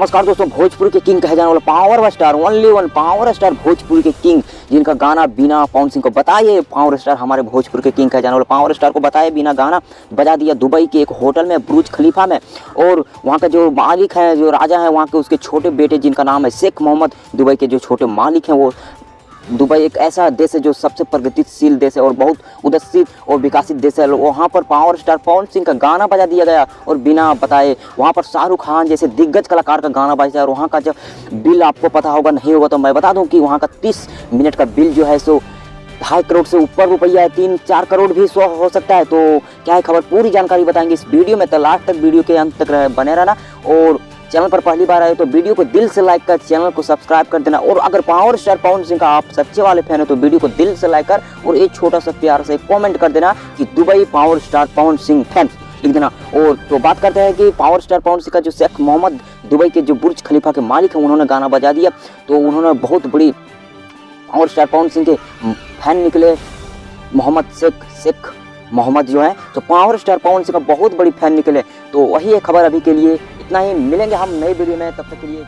नमस्कार दोस्तों, भोजपुरी के किंग कहे जाने वाले power star, only one power star Bhojpuri के किंग, जिनका गाना बिना पवन सिंह को बताइए पावर स्टार, हमारे भोजपुरी के किंग कहे जाने वाले पावर स्टार को बताए बिना गाना बजा दिया दुबई के एक होटल में, बुर्ज खलीफा में। और वहाँ का जो मालिक है, जो राजा है वहाँ के, उसके छोटे बेटे जिनका नाम है शेख मोहम्मद, दुबई के जो छोटे मालिक हैं वो। दुबई एक ऐसा देश है जो सबसे प्रगतिशील देश है और बहुत उदासीन और विकसित देश है। वहाँ पर पावर स्टार पवन सिंह का गाना बजा दिया गया और बिना बताए। वहाँ पर शाहरुख खान जैसे दिग्गज कलाकार का गाना बजा। और वहाँ का जब बिल आपको पता होगा, नहीं होगा तो मैं बता दूं कि वहाँ का 30 मिनट का बिल जो है सो 2.5 करोड़ से ऊपर रुपया है, 3-4 करोड़ भी सो हो सकता है। तो क्या है खबर, पूरी जानकारी बताएंगे इस वीडियो में, तो लास्ट तक वीडियो के अंत तक बने रहना। और चैनल पर पहली बार आए तो वीडियो को दिल से लाइक कर, चैनल को सब्सक्राइब कर देना। और अगर पावर स्टार पवन सिंह का आप सच्चे वाले फैन हो तो वीडियो को दिल से लाइक कर और एक छोटा सा प्यार से कमेंट कर देना कि Dubai power star Pawan Singh fan लिख देना। और तो बात करते हैं कि पावर स्टार पवन सिंह का जो शेख मोहम्मद, दुबई के जो बुर्ज खलीफा के मालिक हैं, उन्होंने गाना बजा दिया। तो उन्होंने बहुत बड़ी पावर स्टार पवन सिंह के फैन निकले, शेख मोहम्मद जो है, तो पावर स्टार पवन सिंह का बहुत बड़ी फैन निकले। तो वही है खबर अभी के लिए, इतना ही। मिलेंगे हम नई वीडियो में, तब तक के लिए।